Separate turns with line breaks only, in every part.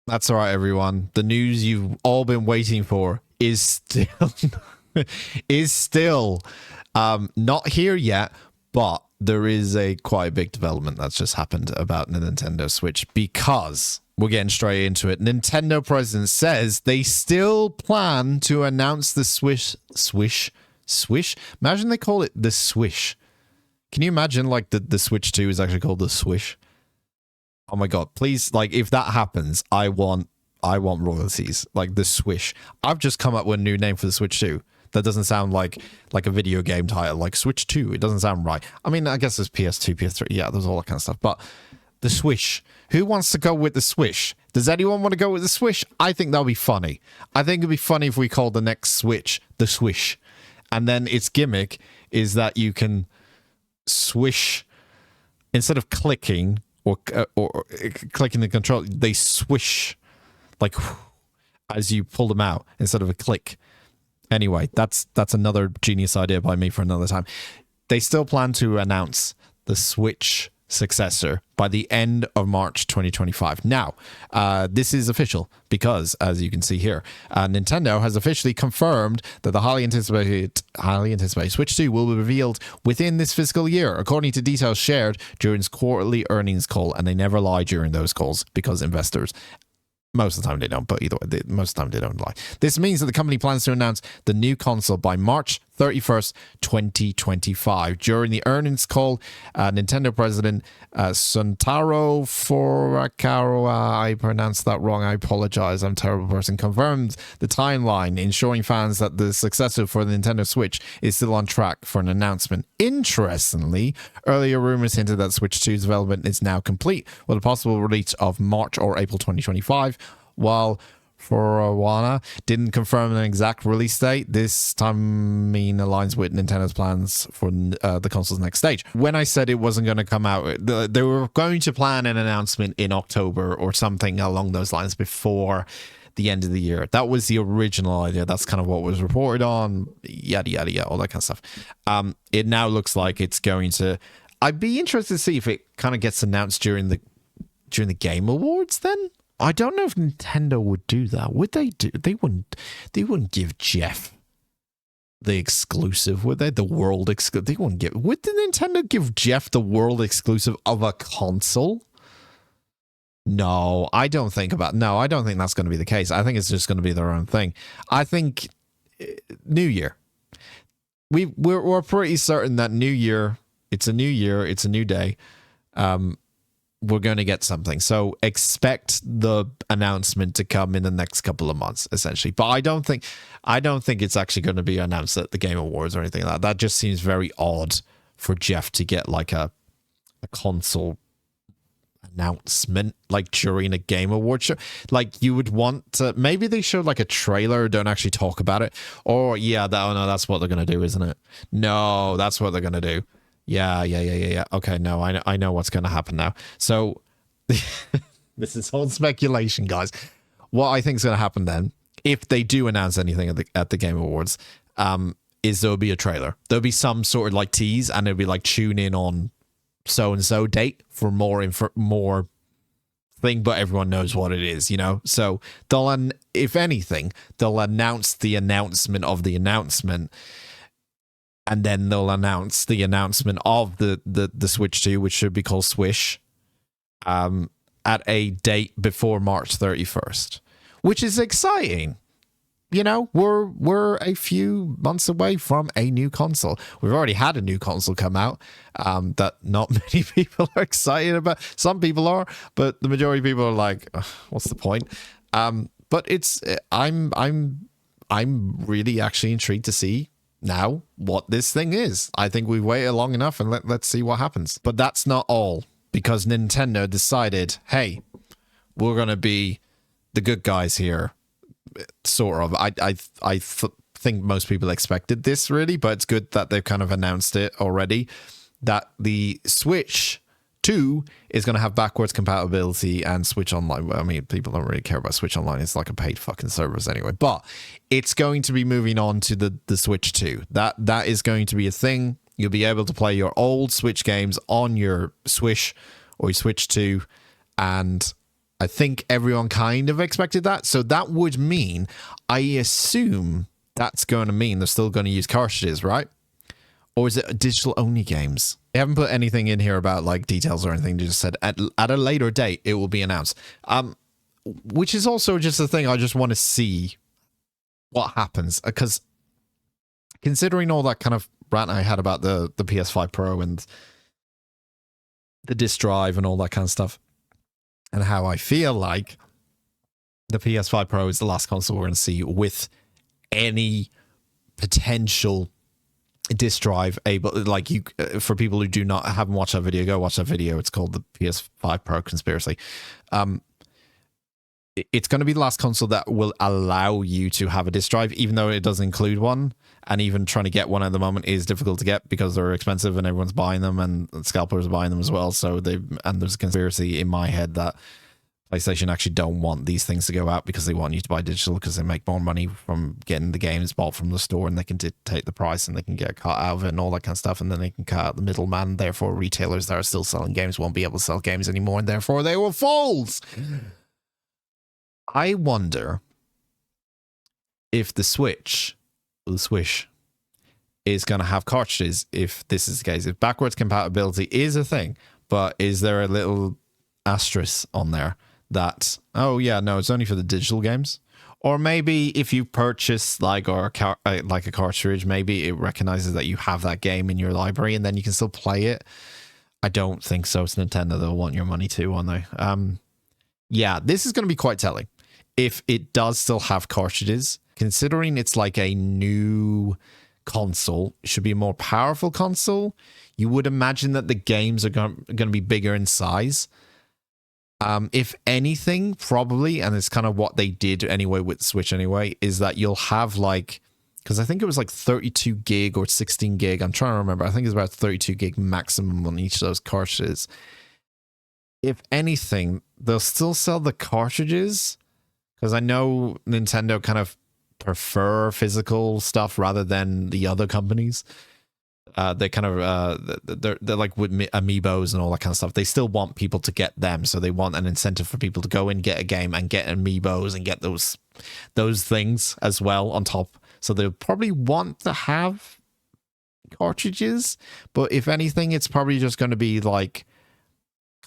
That's all right, everyone. The news you've all been waiting for is still not here yet, but there is a quite big development that's just happened about the Nintendo Switch, because we're getting straight into it. Nintendo president says they still plan to announce the Swish. Imagine they call it the Swish. Can you imagine like the Switch 2 is actually called the Swish? Oh my god, please, like, if that happens, I want royalties. Like the Swish. I've just come up with a new name for the Switch 2. That doesn't sound like a video game title, like Switch 2. It doesn't sound right. I mean, I guess there's PS2, PS3. Yeah, there's all that kind of stuff. But the Swish. Who wants to go with the Swish? Does anyone want to go with the Swish? I think that'll be funny. I think it'd be funny if we called the next Switch the Swish. And then its gimmick is that you can swish, instead of clicking or clicking the control, they swish like as you pull them out instead of a click. Anyway, that's another genius idea by me for another time. They still plan to announce the Switch successor by the end of March 2025. Now, this is official because, as you can see here, Nintendo has officially confirmed that the highly anticipated Switch 2 will be revealed within this fiscal year, according to details shared during its quarterly earnings call. And they never lie during those calls because investors, most of the time they don't, but either way, most of the time they don't lie. This means that the company plans to announce the new console by March 31st, 2025. During the earnings call, Nintendo president Suntaro Furukawa, I pronounced that wrong, I apologize, I'm a terrible person, confirmed the timeline, ensuring fans that the successor for the Nintendo Switch is still on track for an announcement. Interestingly, earlier rumors hinted that Switch 2's development is now complete, with a possible release of March or April 2025, while Furukawa didn't confirm an exact release date. This time aligns with Nintendo's plans for the console's next stage. When I said it wasn't going to come out, they were going to plan an announcement in October or something along those lines before the end of the year. That was the original idea. That's kind of what was reported on, yada, yada, yada, all that kind of stuff. It now looks like it's going to... I'd be interested to see if it kind of gets announced during the Game Awards then. I don't know if Nintendo would do that. Would they do? They wouldn't give Jeff the exclusive, would they? The world exclusive. They wouldn't give. Would the Nintendo give Jeff the world exclusive of a console? No, I don't think that's going to be the case. I think it's just going to be their own thing. I think New Year. We're pretty certain that New Year. It's a new year. It's a new day. We're going to get something. So expect the announcement to come in the next couple of months, essentially. But I don't think it's actually going to be announced at the Game Awards or anything like that. That just seems very odd for Jeff to get like a console announcement like during a Game Award show. Like you would want to, maybe they showed like a trailer, don't actually talk about it. Or yeah, that's what they're going to do, isn't it? No, that's what they're going to do. Yeah. Okay, no, I know what's going to happen now. So this is all speculation, guys. What I think is going to happen then, if they do announce anything at the Game Awards, is there'll be a trailer. There'll be some sort of like tease, and it'll be like tune in on so and so date for more thing, but everyone knows what it is, you know. So if anything, they'll announce the announcement of the announcement. And then they'll announce the announcement of the Switch 2, which should be called Swish, at a date before March 31st, which is exciting. You know, we're a few months away from a new console. We've already had a new console come out that not many people are excited about. Some people are, but the majority of people are like, "What's the point?" But I'm really actually intrigued to see now what this thing is. I think we've waited long enough, and let's see what happens. But that's not all, because Nintendo decided, hey, we're gonna be the good guys here, sort of. I think most people expected this, really, but it's good that they've kind of announced it already, that the Switch 2 is going to have backwards compatibility and Switch Online. Well, I mean, people don't really care about Switch Online. It's like a paid fucking service anyway. But it's going to be moving on to the Switch 2. That is going to be a thing. You'll be able to play your old Switch games on your Switch or your Switch 2, and I think everyone kind of expected that. So that would mean, I assume that's going to mean they're still going to use cartridges, right? Or is it digital only games? They haven't put anything in here about like details or anything. They just said at a later date it will be announced. Which is also just a thing I just want to see what happens, because considering all that kind of rant I had about the PS5 Pro and the disk drive and all that kind of stuff, and how I feel like the PS5 Pro is the last console we're going to see with any potential disk drive able, like, you, for people who haven't watched that video, go watch that video. It's called the PS5 Pro Conspiracy. It's going to be the last console that will allow you to have a disk drive, even though it does include one. And even trying to get one at the moment is difficult to get because they're expensive and everyone's buying them, and scalpers are buying them as well. So there's a conspiracy in my head that PlayStation actually don't want these things to go out because they want you to buy digital, because they make more money from getting the games bought from the store, and they can dictate the price and they can get a cut out of it and all that kind of stuff. And then they can cut out the middleman. Therefore, retailers that are still selling games won't be able to sell games anymore, and therefore they will fold. I wonder if the Switch is going to have cartridges, if this is the case. If backwards compatibility is a thing, but is there a little asterisk on there that, oh yeah, no, it's only for the digital games? Or maybe if you purchase like a cartridge, maybe it recognizes that you have that game in your library and then you can still play it. I don't think so. It's Nintendo. They'll want your money too, won't they? Yeah, this is going to be quite telling. If it does still have cartridges, considering it's like a new console, it should be a more powerful console. You would imagine that the games are going to be bigger in size. If anything, probably, and it's kind of what they did anyway with Switch anyway, is that you'll have like, because I think it was like 32 gig or 16 gig. I'm trying to remember. I think it's about 32 gig maximum on each of those cartridges. If anything, they'll still sell the cartridges, because I know Nintendo kind of prefer physical stuff rather than the other companies. They kind of they're like with amiibos and all that kind of stuff. They still want people to get them, so they want an incentive for people to go and get a game and get amiibos and get those things as well on top. So they'll probably want to have cartridges, but if anything, it's probably just going to be like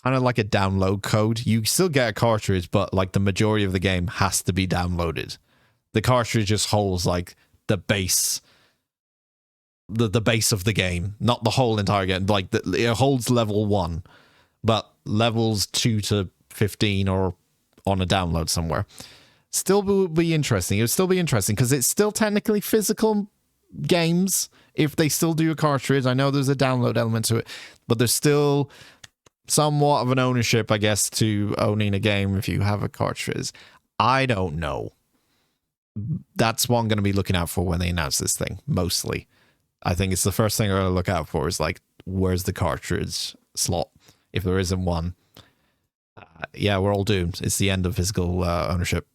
kind of like a download code. You still get a cartridge, but like the majority of the game has to be downloaded. The cartridge just holds like the base, the base of the game, not the whole entire game. Like it holds level 1, but levels 2 to 15 are on a download somewhere. Still would be interesting. It would still be interesting because it's still technically physical games if they still do a cartridge. I know there's a download element to it, but there's still somewhat of an ownership, I guess, to owning a game if you have a cartridge. I don't know. That's what I'm going to be looking out for when they announce this thing, mostly. I think it's the first thing I'm going to look out for is like, where's the cartridge slot? If there isn't one, yeah, we're all doomed. It's the end of physical ownership.